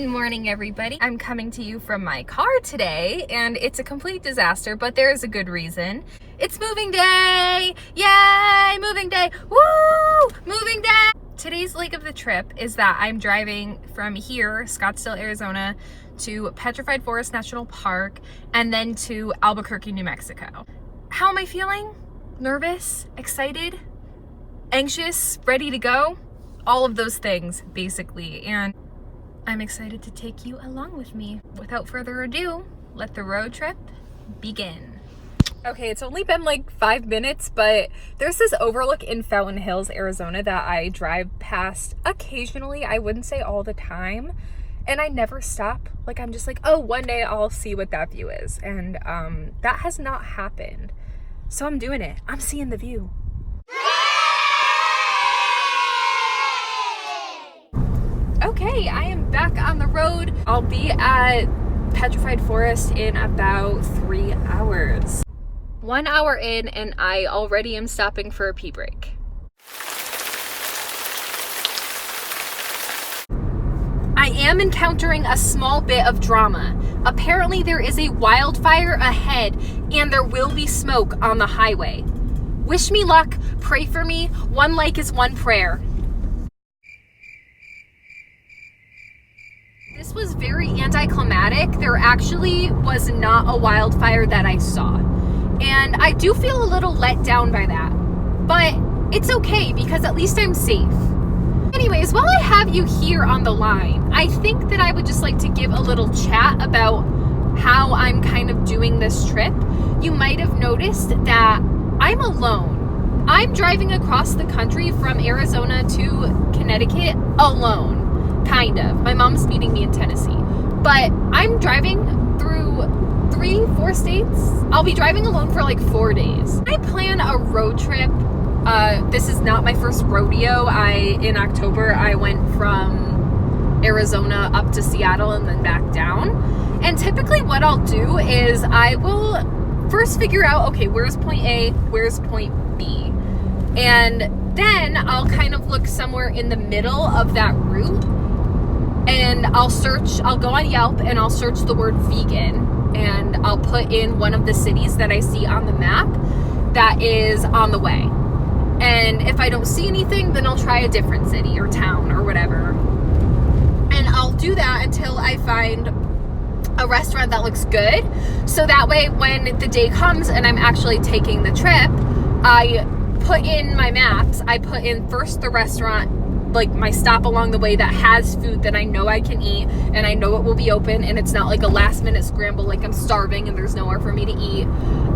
Good morning, everybody. I'm coming to you from my car today, and it's a complete disaster, but there is a good reason. It's moving day! Yay! Moving day! Woo! Moving day! Today's leg of the trip is that I'm driving from here, Scottsdale, Arizona, to Petrified Forest National Park, and then to Albuquerque, New Mexico. How am I feeling? Nervous? Excited? Anxious? Ready to go? All of those things, basically. And I'm excited to take you along with me. Without further ado, let the road trip begin. Okay, it's only been like 5 minutes, but there's this overlook in Fountain Hills, Arizona that I drive past occasionally. I wouldn't say all the time. And I never stop. Like, I'm just like, oh, one day I'll see what that view is. And that has not happened. So I'm doing it. I'm seeing the view. Okay, I am back on the road. I'll be at Petrified Forest in about 3 hours. 1 hour in, and I already am stopping for a pee break. I am encountering a small bit of drama. Apparently there is a wildfire ahead, and there will be smoke on the highway. Wish me luck, pray for me, one like is one prayer. This was very anticlimactic. There actually was not a wildfire that I saw. And I do feel a little let down by that. But it's okay because at least I'm safe. Anyways, while I have you here on the line, I think that I would just like to give a little chat about how I'm kind of doing this trip. You might have noticed that I'm alone. I'm driving across the country from Arizona to Connecticut alone. Kind of. My mom's meeting me in Tennessee. But I'm driving through 3-4 states. I'll be driving alone for like 4 days. I plan a road trip. This is not my first rodeo. In October, I went from Arizona up to Seattle and then back down. And typically what I'll do is I will first figure out, okay, where's point A, where's point B? And then I'll kind of look somewhere in the middle of that route. And I'll go on Yelp and I'll search the word vegan, and I'll put in one of the cities that I see on the map that is on the way. And if I don't see anything, then I'll try a different city or town or whatever. And I'll do that until I find a restaurant that looks good. So that way when the day comes and I'm actually taking the trip, I put in my maps, I put in first the restaurant, like my stop along the way that has food that I know I can eat and I know it will be open and it's not like a last minute scramble like I'm starving and there's nowhere for me to eat.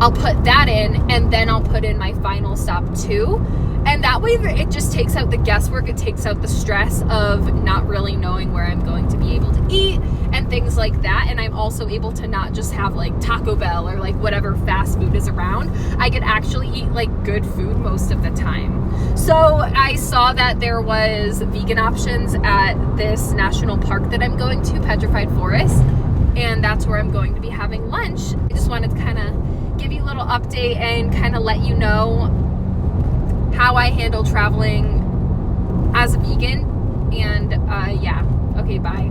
I'll put that in, and then I'll put in my final stop too. And that way it just takes out the guesswork. It takes out the stress of not really knowing where I'm going to be able to eat and things like that. And I'm also able to not just have like Taco Bell or like whatever fast food is around. I could actually eat like good food most of the time. So I saw that there was vegan options at this national park that I'm going to, Petrified Forest. And that's where I'm going to be having lunch. I just wanted to kind of give you a little update and kind of let you know how I handle traveling as a vegan. And yeah, okay, bye.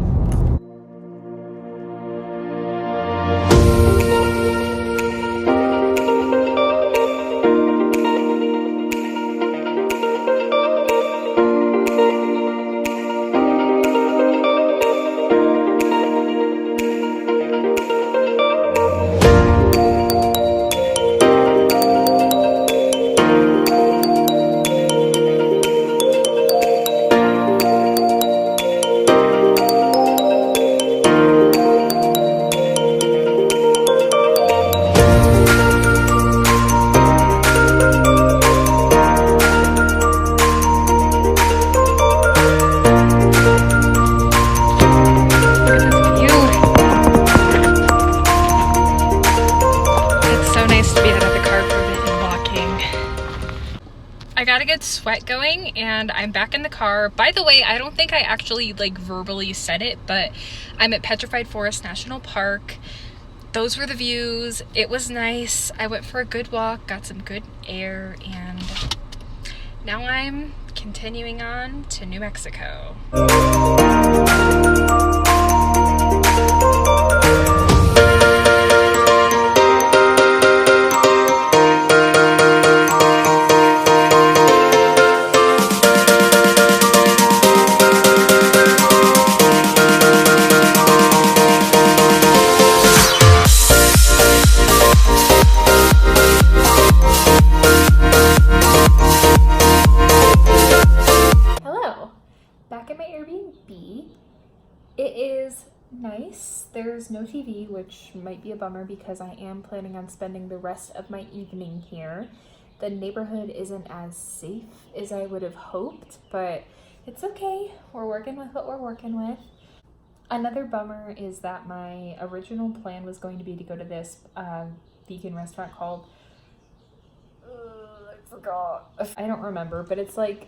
Sweat going, and I'm back in the car. By the way, I don't think I actually like verbally said it, but I'm at Petrified Forest National Park. Those were the views. It was nice. I went for a good walk, got some good air, and now I'm continuing on to New Mexico. at my Airbnb. It is nice. There's no TV, which might be a bummer because I am planning on spending the rest of my evening here. The neighborhood isn't as safe as I would have hoped, but it's okay. We're working with what we're working with. Another bummer is that my original plan was going to be to go to this vegan restaurant called, I forgot. I don't remember, but it's like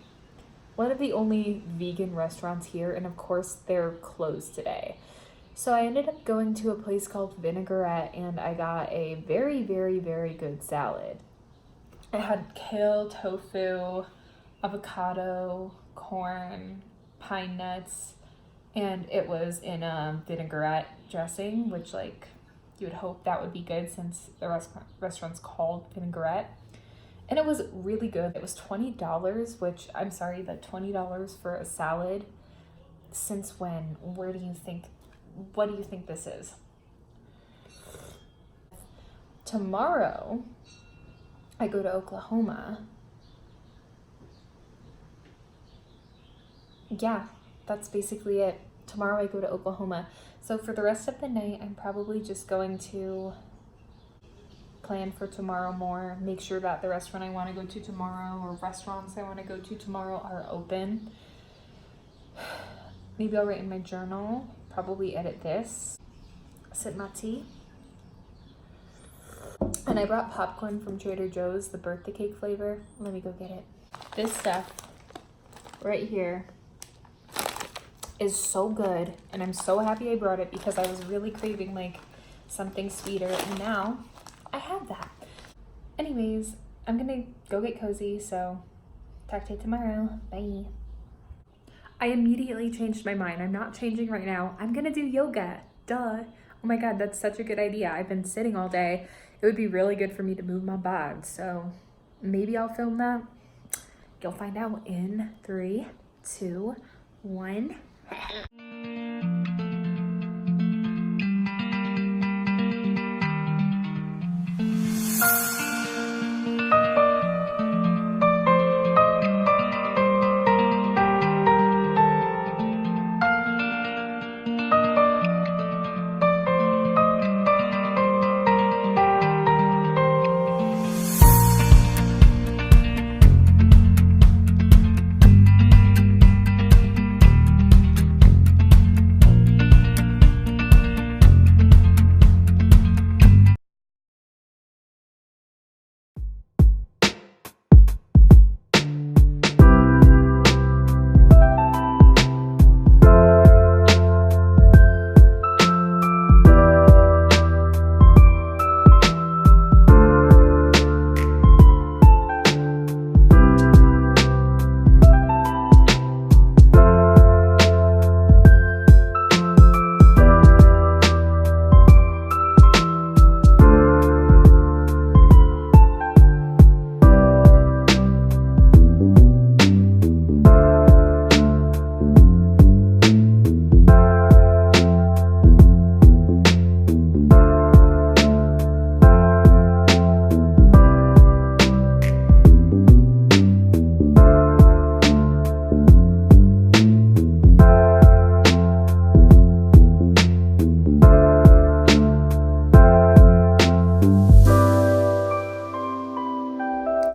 one of the only vegan restaurants here, and of course they're closed today. So I ended up going to a place called Vinaigrette, and I got a very, very, very good salad. It had kale, tofu, avocado, corn, pine nuts, and it was in a vinaigrette dressing, which like you would hope that would be good since the restaurant's called Vinaigrette. And it was really good. It was $20, which I'm sorry, that $20 for a salad, since when? What do you think this is? Tomorrow, I go to Oklahoma. Yeah, that's basically it. Tomorrow I go to Oklahoma. So for the rest of the night, I'm probably just going to plan for tomorrow more, make sure that the restaurant I want to go to tomorrow or restaurants I want to go to tomorrow are open. Maybe I'll write in my journal, probably edit this, sip my tea. And I brought popcorn from Trader Joe's, the birthday cake flavor. Let me go get it. This stuff right here is so good, and I'm so happy I brought it because I was really craving like something sweeter, and now I have that. Anyways, I'm gonna go get cozy, so talk to you tomorrow. Bye. I immediately changed my mind. I'm not changing right now. I'm gonna do yoga. Duh. Oh my god, that's such a good idea. I've been sitting all day. It would be really good for me to move my body, so maybe I'll film that. You'll find out in 3, 2, 1.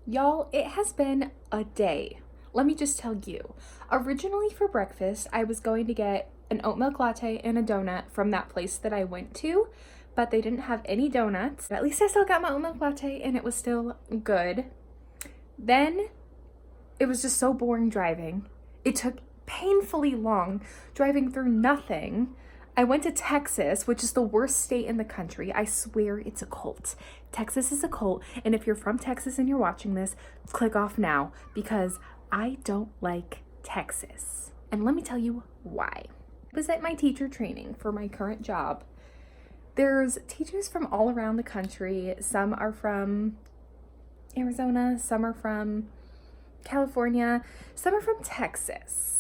Y'all, it has been a day. Let me just tell you. Originally for breakfast, I was going to get an oat milk latte and a donut from that place that I went to, but they didn't have any donuts. At least I still got my oat milk latte and it was still good. Then it was just so boring driving. It took painfully long driving through nothing. I went to Texas, which is the worst state in the country. I swear it's a cult. Texas is a cult, and if you're from Texas and you're watching this, click off now because I don't like Texas. And let me tell you why. I was at my teacher training for my current job. There's teachers from all around the country. Some are from Arizona, some are from California, some are from Texas.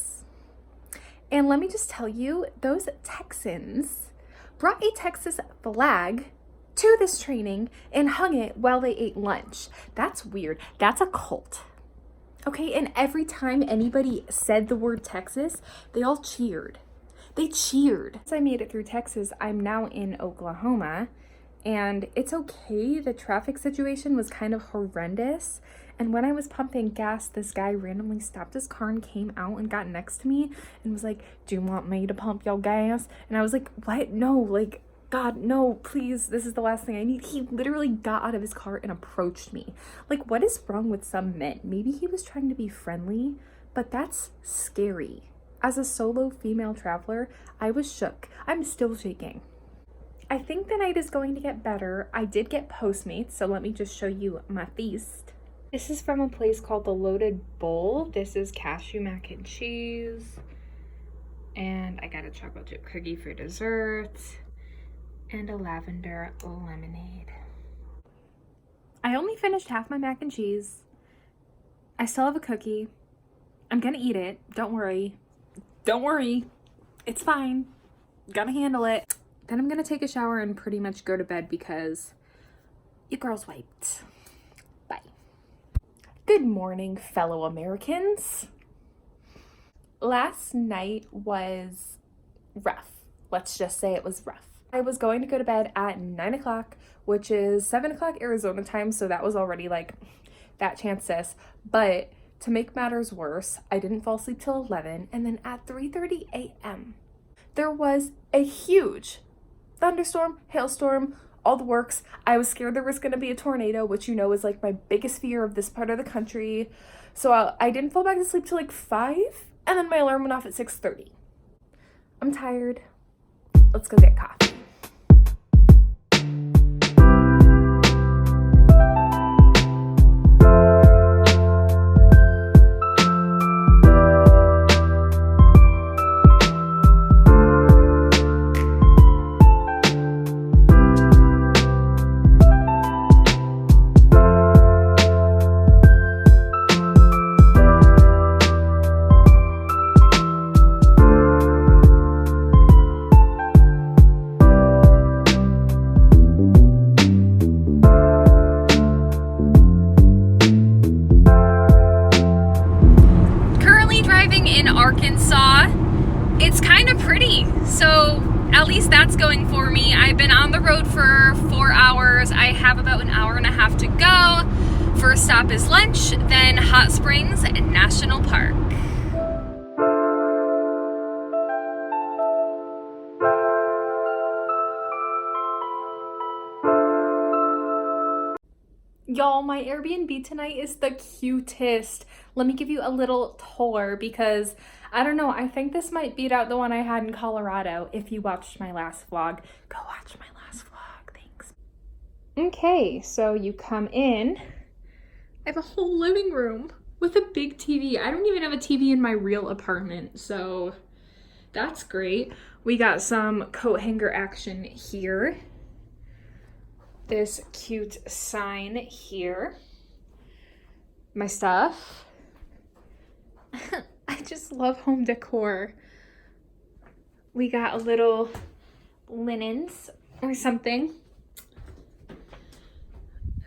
And let me just tell you, those Texans brought a Texas flag to this training and hung it while they ate lunch. That's weird. That's a cult. Okay, and every time anybody said the word Texas, they all cheered. They cheered. Once I made it through Texas, I'm now in Oklahoma, and it's okay. The traffic situation was kind of horrendous. And when I was pumping gas, this guy randomly stopped his car and came out and got next to me and was like, "Do you want me to pump your gas?" And I was like, "What? No, like, God, no, please, this is the last thing I need." He literally got out of his car and approached me. Like, what is wrong with some men? Maybe he was trying to be friendly, but that's scary. As a solo female traveler, I was shook. I'm still shaking. I think the night is going to get better. I did get Postmates, so let me just show you my feast. This is from a place called the Loaded Bowl. This is cashew mac and cheese. And I got a chocolate chip cookie for dessert. And a lavender lemonade. I only finished half my mac and cheese. I still have a cookie. I'm gonna eat it. Don't worry. Don't worry. It's fine. Gonna handle it. Then I'm gonna take a shower and pretty much go to bed because your girl's wiped. Bye. Good morning, fellow Americans. Last night was rough. Let's just say it was rough. I was going to go to bed at 9 o'clock, which is 7 o'clock Arizona time, so that was already like that chance, sis. But to make matters worse, I didn't fall asleep till 11, and then at 3:30 a.m., there was a huge thunderstorm, hailstorm, all the works. I was scared there was going to be a tornado, which you know is like my biggest fear of this part of the country. So I didn't fall back to sleep till like 5, and then my alarm went off at 6:30. I'm tired. Let's go get coffee. Arkansas. It's kind of pretty, so at least that's going for me. I've been on the road for 4 hours. I have about an hour and a half to go. First stop is lunch, then Hot Springs National Park. Y'all, my Airbnb tonight is the cutest. Let me give you a little tour because, I don't know, I think this might beat out the one I had in Colorado. If you watched my last vlog, go watch my last vlog. Thanks. Okay, so you come in. I have a whole living room with a big TV. I don't even have a TV in my real apartment, so that's great. We got some coat hanger action here. This cute sign here. My stuff. I just love home decor. We got a little linens or something.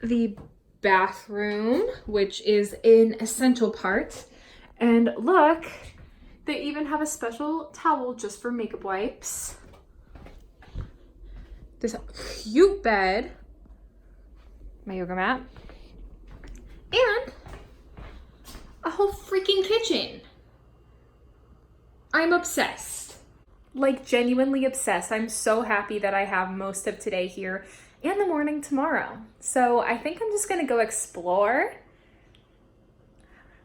The bathroom, which is an essential part. And look, they even have a special towel just for makeup wipes. This cute bed. My yoga mat, and a whole freaking kitchen. I'm obsessed. Like, genuinely obsessed. I'm so happy that I have most of today here and the morning tomorrow. So I think I'm just gonna go explore.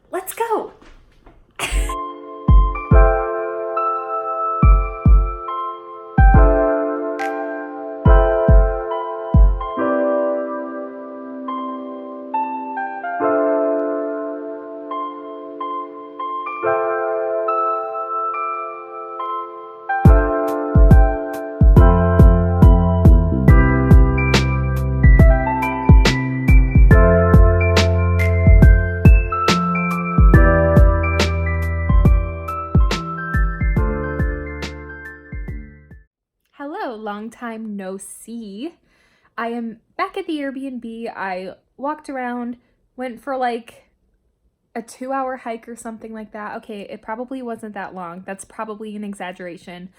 Let's go. Long time no see. I am back at the Airbnb. I walked around, went for like a 2-hour hike or something like that. Okay, it probably wasn't that long. That's probably an exaggeration,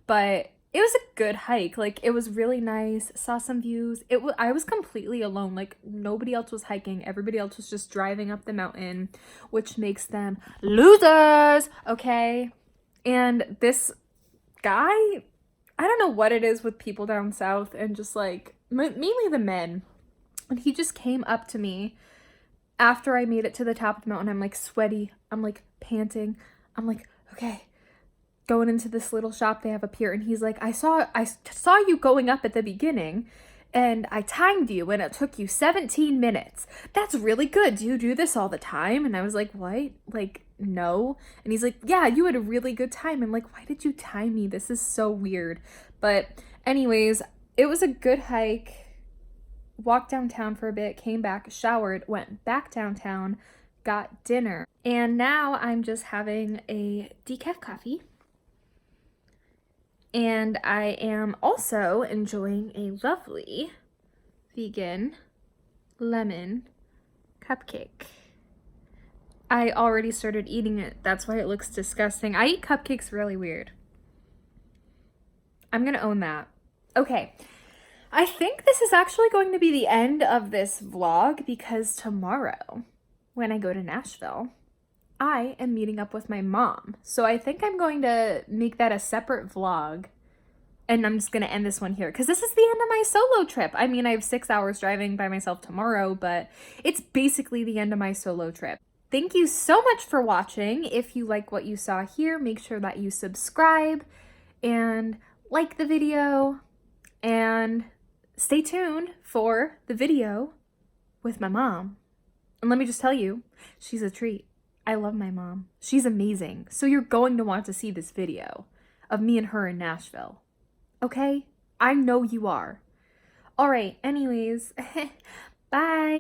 but it was a good hike. Like, it was really nice. Saw some views. I was completely alone. Like, nobody else was hiking. Everybody else was just driving up the mountain, which makes them losers, okay? And this guy, I don't know what it is with people down south and just like mainly the men. And he just came up to me after I made it to the top of the mountain. I'm like sweaty. I'm like panting. I'm like, okay, going into this little shop they have up here. And he's like, I saw you going up at the beginning and I timed you and it took you 17 minutes. That's really good. Do you do this all the time? And I was like, what? Like, no. And he's like, yeah, you had a really good time. I'm like, why did you time me? This is so weird. But anyways, it was a good hike. Walked downtown for a bit, came back, showered, went back downtown, got dinner. And now I'm just having a decaf coffee. And I am also enjoying a lovely vegan lemon cupcake. I already started eating it. That's why it looks disgusting. I eat cupcakes really weird. I'm gonna own that. Okay. I think this is actually going to be the end of this vlog because tomorrow, when I go to Nashville, I am meeting up with my mom. So I think I'm going to make that a separate vlog, and I'm just going to end this one here because this is the end of my solo trip. I mean, I have 6 hours driving by myself tomorrow, but it's basically the end of my solo trip. Thank you so much for watching. If you like what you saw here, make sure that you subscribe and like the video, and stay tuned for the video with my mom. And let me just tell you, she's a treat. I love my mom. She's amazing. So you're going to want to see this video of me and her in Nashville. Okay? I know you are. All right, anyways. Bye.